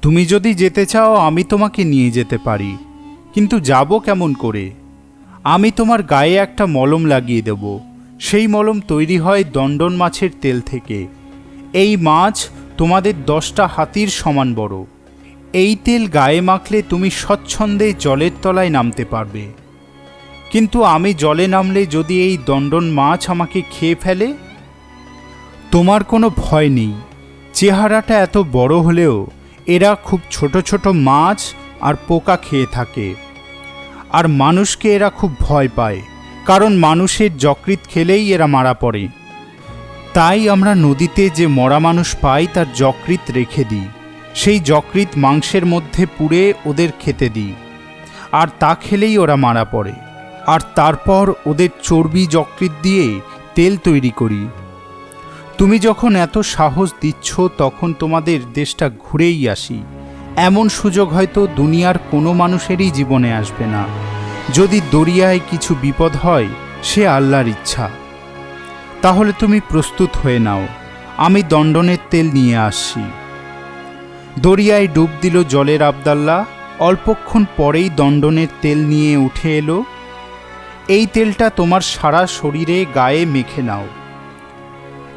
তুমি যদি যেতে চাও আমি তোমাকে নিয়ে যেতে পারি, কিন্তু যাব কেমন করে? আমি তোমার গায়ে একটা মলম লাগিয়ে দেব। সেই মলম তৈরি হয় দণ্ডন মাছের তেল থেকে। এই মাছ তোমাদের 10টা হাতির সমান বড়। এই তেল গায়ে মাখলে তুমি স্বচ্ছন্দে জলের তলায় নামতে পারবে। কিন্তু আমি জলে নামলে যদি এই দণ্ডন মাছ আমাকে খেয়ে ফেলে? তোমার কোনো ভয় নেই। চেহারাটা এত বড় হলেও এরা খুব ছোট ছোট মাছ আর পোকা খেয়ে থাকে। আর মানুষকে এরা খুব ভয় পায়, কারণ মানুষের যকৃৎ খেলেই এরা মারা পড়ে। তাই আমরা নদীতে যে মরা মানুষ পাই তার যকৃৎ রেখে দিই। সেই যকৃৎ মাংসের মধ্যে পুড়ে ওদের খেতে দিই, আর তা খেলেই ওরা মারা পড়ে। আর তারপর ওদের চর্বি যকৃৎ দিয়ে তেল তৈরি করি। তুমি যখন এত সাহস দিচ্ছ, তখন তোমাদের দেশটা ঘুরেই আসি। এমন সুযোগ হয়তো দুনিয়ার কোনো মানুষেরই জীবনে আসবে না। যদি দরিয়ায় কিছু বিপদ হয়, সে আল্লাহর ইচ্ছা। তাহলে তুমি প্রস্তুত হয়ে নাও, আমি দণ্ডনের তেল নিয়ে আসছি। দরিয়ায় ডুব দিল জলের আবদাল্লাহ। অল্পক্ষণ পরেই দণ্ডনের তেল নিয়ে উঠে এলো। এই তেলটা তোমার সারা শরীরে গায়ে মেখে নাও।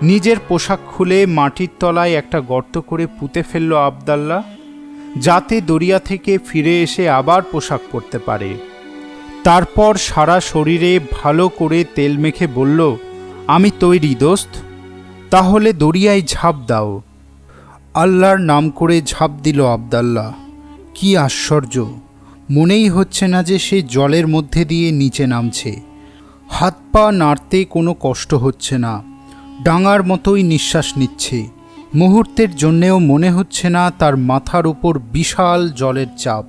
নিজের পোশাক খুলে মাটির তলায় একটা গর্ত করে পুঁতে ফেলল আবদাল্লাহ, যাতে দরিয়া থেকে ফিরে এসে আবার পোশাক পরতে পারে। তারপর সারা শরীরে ভালো করে তেল মেখে বলল, আমি তৈরি দোস্ত, তাহলে দরিয়ায় ঝাঁপ দাও। আল্লাহর নাম করে ঝাঁপ দিল আবদাল্লাহ। কি আশ্চর্য, মনেই হচ্ছে না যে সে জলের মধ্যে দিয়ে নিচে নামছে। হাত পা নাড়তে কোনো কষ্ট হচ্ছে না, ডাঙার মতোই নিঃশ্বাস নিচ্ছে। মুহূর্তের জন্যেও মনে হচ্ছে না তার মাথার উপর বিশাল জলের চাপ।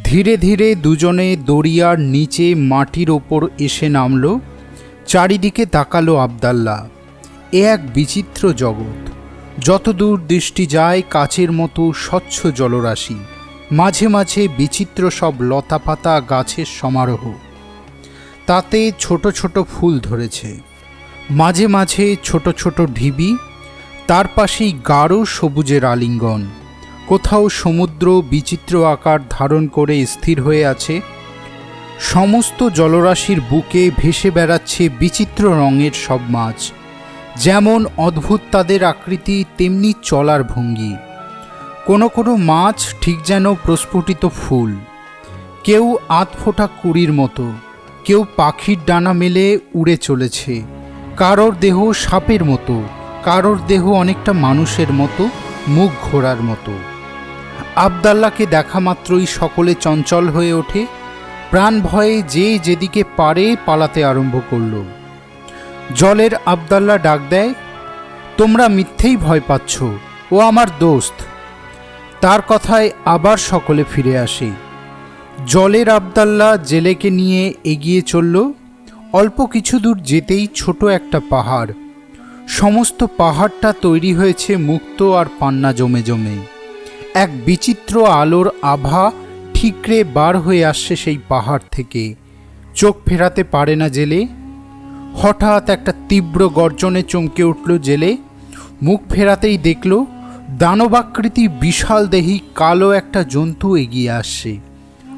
ধীরে ধীরে দুজনে দরিয়ার নিচে মাটির ওপর এসে নামল। চারিদিকে তাকালো আবদাল্লাহ। এ এক বিচিত্র জগৎ। যতদূর দৃষ্টি যায় কাচের মতো স্বচ্ছ জলরাশি, মাঝে মাঝে বিচিত্র সব লতাপাতা গাছের সমারোহ। তাতে ছোট ছোট ফুল ধরেছে, মাঝে মাঝে ছোট ছোট ঢিবি, তার পাশেই গাঢ় সবুজের আলিঙ্গন। কোথাও সমুদ্র বিচিত্র আকার ধারণ করে স্থির হয়ে আছে। সমস্ত জলরাশির বুকে ভেসে বেড়াচ্ছে বিচিত্র রঙের সব মাছ। যেমন অদ্ভুত তাদের আকৃতি, তেমনি চলার ভঙ্গি। কোনো কোনো মাছ ঠিক যেন প্রস্ফুটিত ফুল, কেউ আধফোঁটা কুঁড়ির মতো, কেউ পাখির ডানা মেলে উড়ে চলেছে। কারোর দেহ সাপের মতো, কারোর দেহ অনেকটা মানুষের মতো, মুখ ঘোড়ার মতো। আবদাল্লাহকে দেখা মাত্রই সকলে চঞ্চল হয়ে ওঠে। প্রাণ ভয়ে যে যেদিকে পারে পালাতে আরম্ভ করল। জলের আবদাল্লাহ ডাক দেয়, তোমরা মিথ্যেই ভয় পাচ্ছ, ও আমার দোস্ত। তার কথায় আবার সকলে ফিরে আসে। জলের আবদাল্লাহ জেলেকে নিয়ে এগিয়ে চলল। অল্প কিছু দূর যেতেই ছোট একটা পাহাড়। সমস্ত পাহাড়টা তৈরি হয়েছে মুক্ত আর পান্না জমে জমে। এক বিচিত্র আলোর আভা ঠিকরে বার হয়ে আসছে সেই পাহাড় থেকে। চোখ ফেরাতে পারে না জেলে। হঠাৎ একটা তীব্র গর্জনে চমকে উঠল জেলে। মুখ ফেরাতেই দেখল দানবাকৃতি বিশাল দেহী কালো একটা জন্তু এগিয়ে আসছে।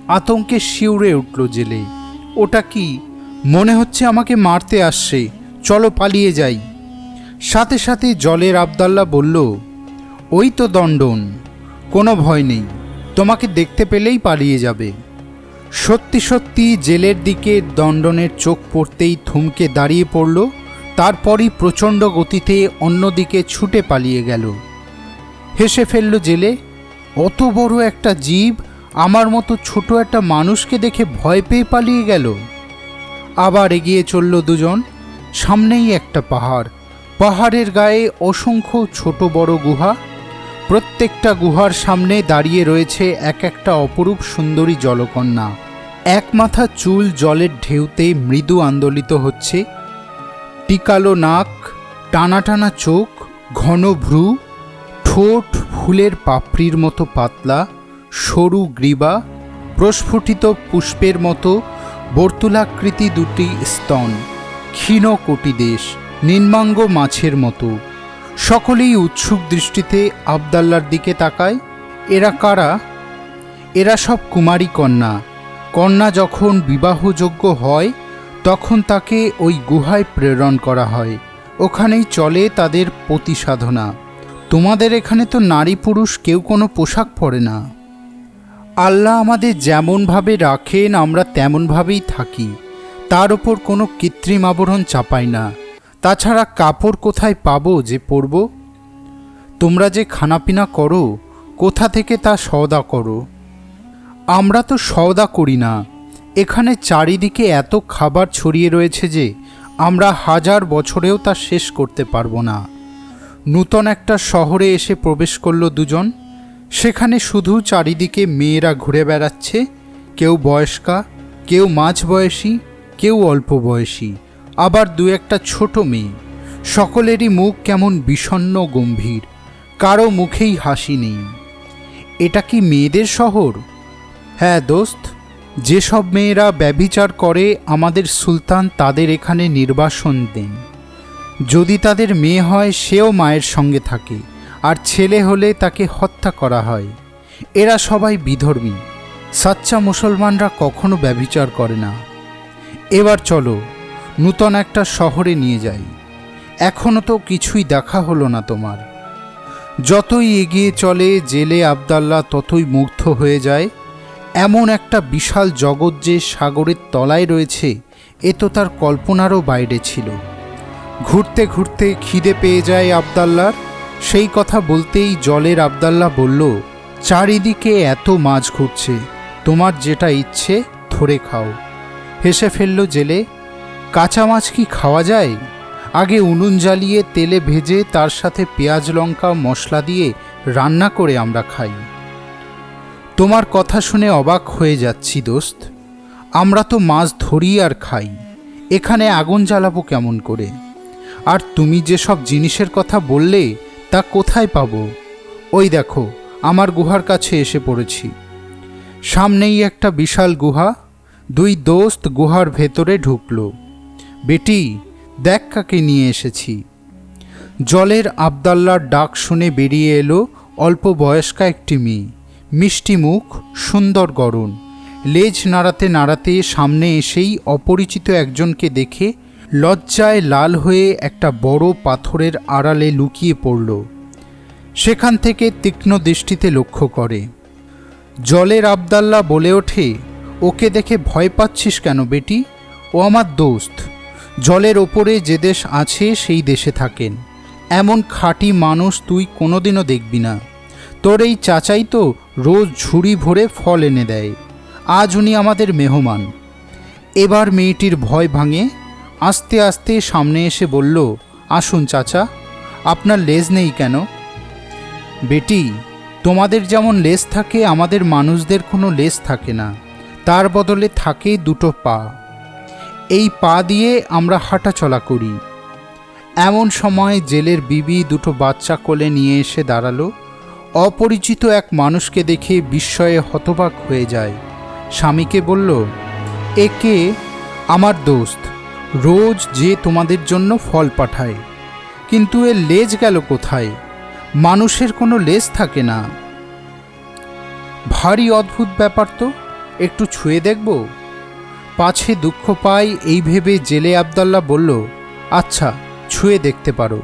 আতঙ্কে শিউরে উঠল জেলে। ওটা কি? মনে হচ্ছে আমাকে মারতে আসছে, চলো পালিয়ে যাই। সাথে সাথে জলের আবদাল্লাহ বলল, ওই তো দণ্ডন, কোনো ভয় নেই, তোমাকে দেখতে পেলেই পালিয়ে যাবে। সত্যি সত্যি জেলের দিকে দণ্ডনের চোখ পড়তেই থমকে দাঁড়িয়ে পড়ল। তারপরই প্রচণ্ড গতিতে অন্যদিকে ছুটে পালিয়ে গেল। হেসে ফেলল জেলে, অত বড় একটা জীব আমার মতো ছোট একটা মানুষকে দেখে ভয় পেয়ে পালিয়ে গেল। আবার এগিয়ে চলল দুজন। সামনেই একটা পাহাড়। পাহাড়ের গায়ে অসংখ্য ছোট বড় গুহা। প্রত্যেকটা গুহার সামনে দাঁড়িয়ে রয়েছে এক একটা অপরূপ সুন্দরী জলকন্যা। এক মাথা চুল জলের ঢেউতে মৃদু আন্দোলিত হচ্ছে। টিকালো নাক, টানা টানা চোখ, ঘন ভ্রু, ঠোঁট ফুলের পাপড়ির মতো পাতলা, সরু গ্রীবা, প্রস্ফুটিত পুষ্পের মতো বর্তুলাকৃতি দুটি স্তন, ক্ষীণ কটিদেশ, নিম্নাঙ্গ মাছের মতো। সকলেই উৎসুক দৃষ্টিতে আবদাল্লার দিকে তাকায়। এরা কারা? এরা সব কুমারী কন্যা। কন্যা যখন বিবাহযোগ্য হয় তখন তাকে ওই গুহায় প্রেরণ করা হয়। ওখানেই চলে তাদের পতি সাধনা। তোমাদের এখানে তো নারী পুরুষ কেউ কোনো পোশাক পরে না। আল্লাহ আমাদের যেমনভাবে রাখেন আমরা তেমনভাবেই থাকি। তার ওপর কোনো কৃত্রিম আবরণ চাপাই না। তাছাড়া কাপড় কোথায় পাবো যে পরব? তোমরা যে খানাপিনা করো, কোথা থেকে তা সওদা করো? আমরা তো সওদা করি না। এখানে চারিদিকে এত খাবার ছড়িয়ে রয়েছে যে আমরা 1000 বছরেও তা শেষ করতে পারবো না। নূতন একটা শহরে এসে প্রবেশ করল দুজন। সেখানে শুধু চারিদিকে মেয়েরা ঘুরে বেড়াচ্ছে। কেউ বয়স্কা, কেউ মাঝবয়সী, কেউ অল্প বয়সী, আবার দু একটা ছোট মেয়ে। সকলেরই মুখ কেমন বিষণ্ণ গম্ভীর, কারো মুখেই হাসি নেই। এটা কি মেয়েদের শহর? হ্যাঁ দোস্ত, যেসব মেয়েরা ব্যভিচার করে আমাদের সুলতান তাদের এখানে নির্বাসন দেন। যদি তাদের মেয়ে হয় সেও মায়ের সঙ্গে থাকে, আর ছেলে হলে তাকে হত্যা করা হয়। এরা সবাই বিধর্মী। সাচ্চা মুসলমানরা কখনো ব্যভিচার করে না। এবার চলো নূতন একটা শহরে নিয়ে যাই। এখনো তো কিছুই দেখা হলো না তোমার। যতই এগিয়ে চলে জেলে আবদাল্লাহ ততই মুগ্ধ হয়ে যায়। এমন একটা বিশাল জগৎ যে সাগরের তলায় রয়েছে এ তো তার কল্পনারও বাইরে ছিল। ঘুরতে ঘুরতে খিদে পেয়ে যায় আবদাল্লার। সেই কথা বলতেই জলের আবদাল্লাহ বলল, চারিদিকে এত মাছ ঘুরছে, তোমার যেটা ইচ্ছে ধরে খাও। হেসে ফেলল জেলে, কাঁচা মাছ কি খাওয়া যায়? আগে উনুন জ্বালিয়ে তেলে ভেজে তার সাথে পেঁয়াজ লঙ্কা মশলা দিয়ে রান্না করে আমরা খাই। তোমার কথা শুনে অবাক হয়ে যাচ্ছি দোস্ত, আমরা তো মাছ ধরি আর খাই, এখানে আগুন জ্বালাবো কেমন করে? আর তুমি যেসব জিনিসের কথা বললে তা কোথায় পাবো? ওই দেখো আমার গুহার কাছে এসে পড়েছি। সামনেই একটা বিশাল গুহা। দুই দোস্ত গুহার ভেতরে ঢুকল। বেটি, দেখ কাকে নিয়ে এসেছি। জলের আবদাল্লার ডাক শুনে বেরিয়ে এলো অল্প বয়স্কা একটি মেয়ে। মিষ্টি মুখ, সুন্দর গড়ন। লেজ নাড়াতে নাড়াতে সামনে এসেই অপরিচিত একজনকে দেখে লজ্জায় লাল হয়ে একটা বড় পাথরের আড়ালে লুকিয়ে পড়ল। সেখান থেকে তীক্ষ্ণ দৃষ্টিতে লক্ষ্য করে। জলের আবদাল্লাহ বলে ওঠে, ওকে দেখে ভয় পাচ্ছিস কেন বেটি? ও আমার দোস্ত। জলের ওপরে যে দেশ আছে সেই দেশে থাকেন। এমন খাঁটি মানুষ তুই কোনোদিনও দেখবি না। তোর এই চাচাই তো রোজ ঝুড়ি ভরে ফল এনে দেয়। আজ উনি আমাদের মেহমান। এবার মেয়েটির ভয় ভাঙে। আস্তে আস্তে সামনে এসে বলল, আসুন চাচা, আপনার লেজ নেই কেন? বেটি, তোমাদের যেমন লেজ থাকে আমাদের মানুষদের কোনো লেজ থাকে না, তার বদলে থাকে দুটো পা। এই পা দিয়ে আমরা হাঁটাচলা করি। এমন সময় জেলের বিবি দুটো বাচ্চা কোলে নিয়ে এসে দাঁড়ালো। অপরিচিত এক মানুষকে দেখে বিস্ময়ে হতবাক হয়ে যায়। স্বামীকে বলল, একে? আমার দোস্ত, রোজ যে তোমাদের জন্য ফল পাঠায়। কিন্তু এর লেজ গেল কোথায়? মানুষের কোনো লেজ থাকে না। ভারী অদ্ভুত ব্যাপার তো, একটু ছুঁয়ে দেখব? পাছে দুঃখ পাই এই ভেবে জেলে আবদাল্লাহ বলল, আচ্ছা ছুঁয়ে দেখতে পারো।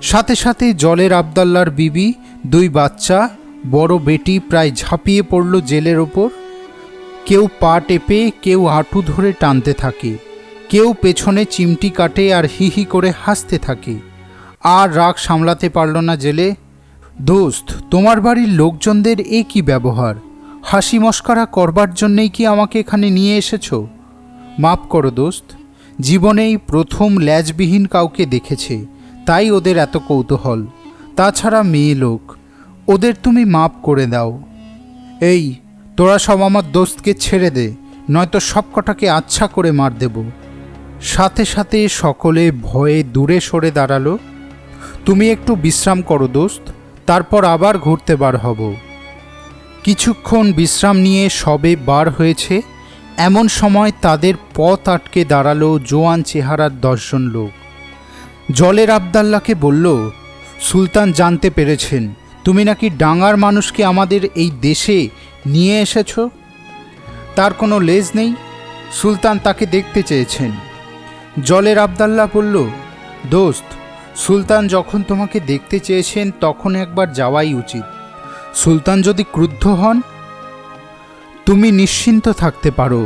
সাথে সাথে জলের আবদাল্লার বিবি, দুই বাচ্চা, বড় বেটি প্রায় ঝাঁপিয়ে পড়ল জেলের ওপর। কেউ পা টেপে, কেউ হাঁটু ধরে টানতে থাকে, কেউ পেছনে চিমটি কাটে আর হি হি করে হাসতে থাকে। আর রাগ সামলাতে পারল না জেলে। দোস্ত, তোমার বাড়ির লোকজনদের এ কি ব্যবহার? হাসি মস্করা করবার জন্যেই কি আমাকে এখানে নিয়ে এসেছো? মাপ করো দোস্ত, জীবনেই প্রথম ল্যাজবিহীন কাউকে দেখেছে, তাই ওদের এত কৌতূহল। তাছাড়া মেয়ে লোক, ওদের তুমি মাপ করে দাও। এই তোরা সব আমার দোস্তকে ছেড়ে দে, নয়তো সব কটাকে আচ্ছা করে মার দেব। সাথে সাথে সকলে ভয়ে দূরে সরে দাঁড়ালো। তুমি একটু বিশ্রাম করো দোস্ত, তারপর আবার ঘুরতে বার হব। কিছুক্ষণ বিশ্রাম নিয়ে সবে বার হয়েছে, এমন সময় তাদের পথ আটকে দাঁড়ালো জোয়ান চেহারার 10 জন লোক। জলের আবদাল্লাহকে বলল, সুলতান জানতে পেরেছেন তুমি নাকি ডাঙার মানুষকে আমাদের এই দেশে নিয়ে এসেছ। তার কোনো লেজ নেই, সুলতান তাকে দেখতে চেয়েছেন। জলের আবদাল্লাহ বলল, দোস্ত, সুলতান যখন তোমাকে দেখতে চেয়েছেন তখন একবার যাওয়াই উচিত। সুলতান যদি ক্রুদ্ধ হন, তুমি নিশ্চিন্ত থাকতে পারো,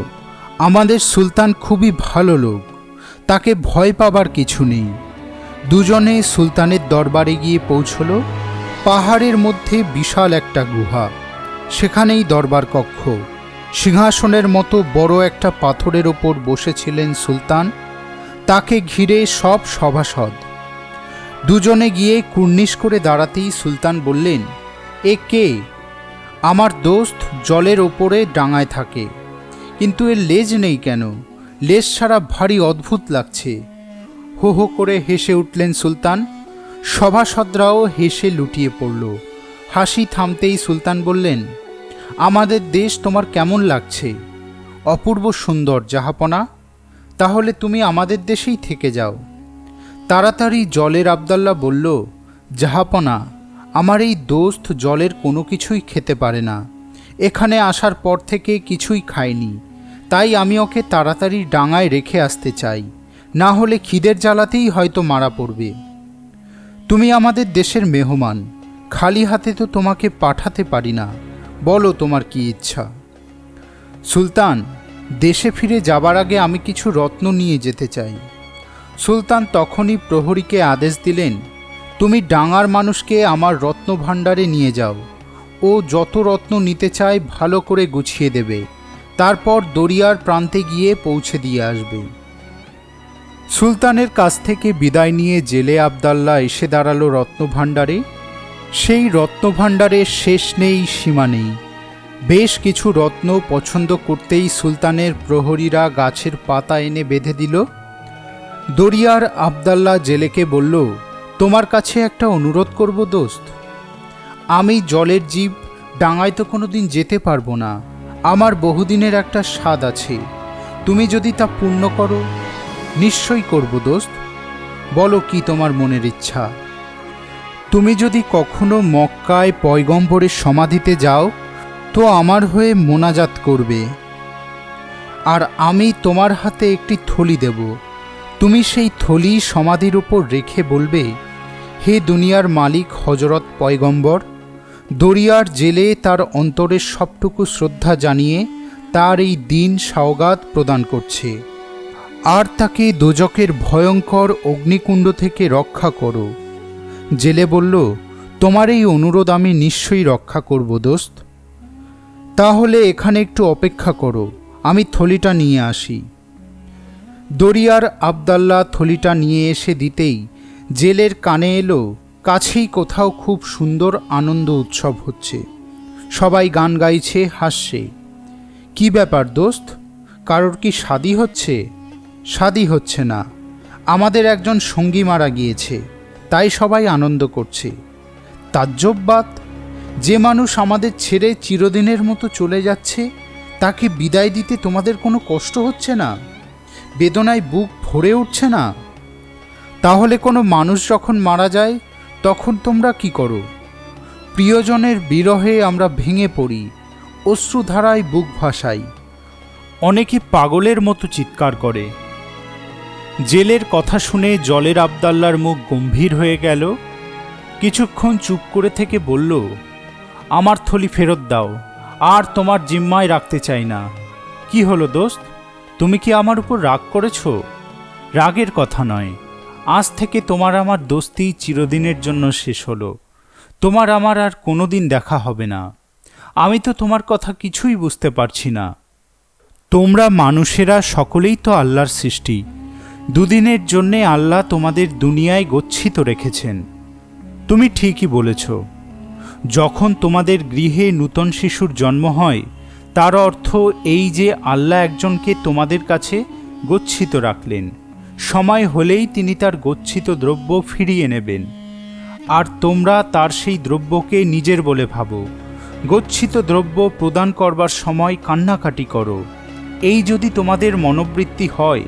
আমাদের সুলতান খুবই ভালো লোক, তাকে ভয় পাবার কিছু নেই। দুজনে সুলতানের দরবারে গিয়ে পৌঁছল। পাহাড়ের মধ্যে বিশাল একটা গুহা, সেখানেই দরবার কক্ষ। সিংহাসনের মতো বড় একটা পাথরের ওপর বসেছিলেন সুলতান, তাকে ঘিরে সব সভাসদ। দুজনে গিয়ে কুর্নিশ করে দাঁড়াতেই সুলতান বললেন, এ কে? আমার দোস্ত জলের ওপরে ডাঙায় থাকে, কিন্তু এর লেজ নেই কেন? লেজ ছাড়া ভারী অদ্ভুত লাগছে। হো হো করে হেসে উঠলেন সুলতান। সভাসদরাও হেসে লুটিয়ে পড়ল। হাসি থামতেই সুলতান বললেন, আমাদের দেশ তোমার কেমন লাগছে? অপূর্ব সুন্দর জাহাপনা, তাহলে তুমি আমাদের দেশেই থেকে যাও। তাড়াতাড়ি জলের আবদাল্লাহ বলল, জাহাপনা, আমার এই দোস্ত জলের কোনো কিছুই খেতে পারে না, এখানে আসার পর থেকে কিছুই খায়নি, তাই আমি ওকে তাড়াতাড়ি ডাঙায় রেখে আসতে চাই, না হলে খিদের জ্বালাতেই হয়তো মারা পড়বে। তুমি আমাদের দেশের মেহমান, খালি হাতে তো তোমাকে পাঠাতে পারি না। বলো তোমার কি ইচ্ছা। সুলতান, দেশে ফিরে যাবার আগে আমি কিছু রত্ন নিয়ে যেতে চাই। সুলতান তখনই প্রহরীকে আদেশ দিলেন, তুমি ডাঙার মানুষকে আমার রত্ন ভাণ্ডারে নিয়ে যাও। ও যত রত্ন নিতে চায় ভালো করে গুছিয়ে দেবে, তারপর দরিয়ার প্রান্তে গিয়ে পৌঁছে দিয়ে আসবে। সুলতানের কাছ থেকে বিদায় নিয়ে জেলে আবদাল্লাহ এসে দাঁড়ালো রত্নভাণ্ডারে। সেই রত্নভাণ্ডারের শেষ নেই, সীমা নেই। বেশ কিছু রত্ন পছন্দ করতেই সুলতানের প্রহরীরা গাছের পাতা এনে বেঁধে দিল। দরিয়ার আবদাল্লাহ জেলেকে বলল, তোমার কাছে একটা অনুরোধ করব দোস্ত। আমি জলের জীব, ডাঙায় তো কোনোদিন যেতে পারবো না। আমার বহুদিনের একটা স্বাদ আছে, তুমি যদি তা পূর্ণ করো। নিশ্চয়ই করব দোস্ত, বলো কি তোমার মনের ইচ্ছা। তুমি যদি কখনো মক্কায় পয়গম্বরের সমাধিতে যাও তো আমার হয়ে মোনাজাত করবে, আর আমি তোমার হাতে একটি থলি দেব। তুমি সেই থলি সমাধির উপর রেখে বলবে, হে দুনিয়ার মালিক হজরত পয়গম্বর। দরিয়ার জেলে তার অন্তরের সবটুকু শ্রদ্ধা জানিয়ে তার এই দিন সওগাত প্রদান করছে, আর তাকে দোজকের ভয়ঙ্কর অগ্নিকুণ্ড থেকে রক্ষা করো। জেলে বলল, তোমার এই অনুরোধ আমি নিশ্চয়ই রক্ষা করব দোস্ত। তাহলে এখানে একটু অপেক্ষা করো, আমি থলিটা নিয়ে আসি। দরিয়ার আবদাল্লাহ থলিটা নিয়ে এসে দিতেই জেলের কানে এলো, কাছেই কোথাও খুব সুন্দর আনন্দ উৎসব হচ্ছে। সবাই গান গাইছে, হাসছে। কি ব্যাপার দোস্ত, কারোর কি শাদী হচ্ছে? শাদী হচ্ছে না, আমাদের একজন সঙ্গী মারা গিয়েছে, তাই সবাই আনন্দ করছে। তাজ্জব! যে মানুষ আমাদের ছেড়ে চিরদিনের মতো চলে যাচ্ছে, তাকে বিদায় দিতে তোমাদের কোনো কষ্ট হচ্ছে না? বেদনায় বুক ভরে উঠছে না? তাহলে কোনো মানুষ যখন মারা যায় তখন তোমরা কি করো? প্রিয়জনের বিরহে আমরা ভেঙে পড়ি, অশ্রুধারায় বুক ভাসাই, অনেকে পাগলের মতো চিৎকার করে। জেলের কথা শুনে জলের আবদাল্লার মুখ গম্ভীর হয়ে গেল। কিছুক্ষণ চুপ করে থেকে বলল, আমার থলি ফেরত দাও, আর তোমার জিম্মায় রাখতে চাই না। কি হলো দোস্ত, তুমি কি আমার উপর রাগ করেছ? রাগের কথা নয়, আজ থেকে তোমার আমার দোস্তি চিরদিনের জন্য শেষ হলো। তোমার আমার আর কোনোদিন দেখা হবে না। আমি তো তোমার কথা কিছুই বুঝতে পারছি না। তোমরা মানুষেরা সকলেই তো আল্লাহর সৃষ্টি। দুদিনের জন্যে আল্লাহ তোমাদের দুনিয়ায় গচ্ছিত রেখেছেন। তুমি ঠিকই বলেছ। যখন তোমাদের গৃহে নূতন শিশুর জন্ম হয়, তার অর্থ এই যে আল্লাহ একজনকে তোমাদের কাছে গচ্ছিত রাখলেন। সময় হলেই তিনি তার গচ্ছিত দ্রব্য ফিরিয়ে নেবেন, আর তোমরা তার সেই দ্রব্যকে নিজের বলে ভাবো। গচ্ছিত দ্রব্য প্রদান করবার সময় কান্নাকাটি করো। এই যদি তোমাদের মনোবৃত্তি হয়,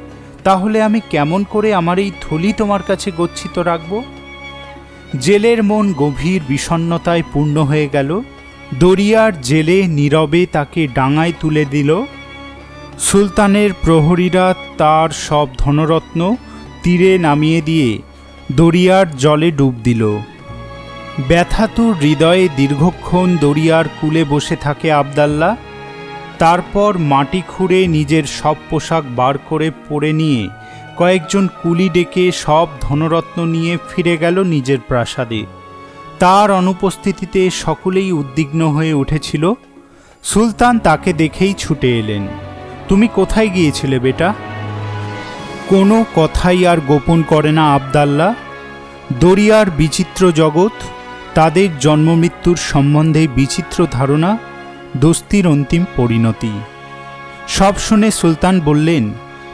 তাহলে আমি কেমন করে আমার এই থলি তোমার কাছে গচ্ছিত রাখব? জেলের মন গভীর বিষণ্ণতায় পূর্ণ হয়ে গেল। দরিয়ার জেলে নীরবে তাকে ডাঙায় তুলে দিল। সুলতানের প্রহরীরা তার সব ধনরত্ন তীরে নামিয়ে দিয়ে দরিয়ার জলে ডুব দিল। ব্যথাতুর হৃদয়ে দীর্ঘক্ষণ দরিয়ার কূলে বসে থাকে আবদাল্লাহ। তারপর মাটি খুঁড়ে নিজের সব পোশাক বার করে পরে নিয়ে কয়েকজন কুলি ডেকে সব ধনরত্ন নিয়ে ফিরে গেল নিজের প্রাসাদে। তার অনুপস্থিতিতে সকলেই উদ্বিগ্ন হয়ে উঠেছিল। সুলতান তাকে দেখেই ছুটে এলেন। তুমি কোথায় গিয়েছিলে বেটা? কোনো কথাই আর গোপন করে না আবদাল্লাহ। দরিয়ার বিচিত্র জগৎ, তাদের জন্মমৃত্যুর সম্বন্ধে বিচিত্র ধারণা, দোস্তির অন্তিম পরিণতি সব শুনে সুলতান বললেন,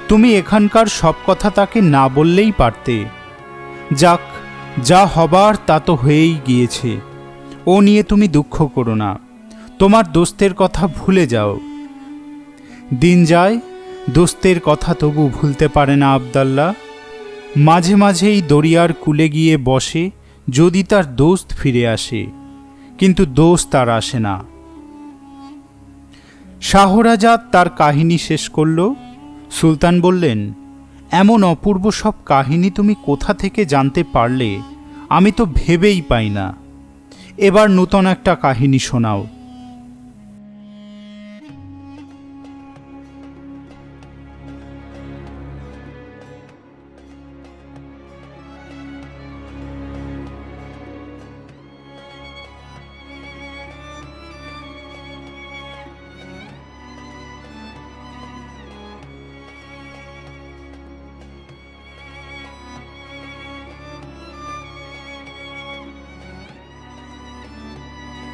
তুমি এখানকার সব কথা তাকে না বললেই পারতে। যাক, যা হবার তা তো হয়েই গিয়েছে, ও নিয়ে তুমি দুঃখ করো না। তোমার দোস্তের কথা ভুলে যাও। দিন যায়, দোস্তের কথা তবু ভুলতে পারে না আবদাল্লাহ। মাঝে মাঝেই দরিয়ার কূলে গিয়ে বসে যদি তার দোস্ত ফিরে আসে, কিন্তু দোস্ত আর আসে না। শাহরাজাদ তার কাহিনী শেষ করল। সুলতান বললেন, এমন অপূর্ব সব কাহিনী তুমি কোথা থেকে জানতে পারলে, আমি তো ভেবেই পাই না। এবার নূতন একটা কাহিনী শোনাও।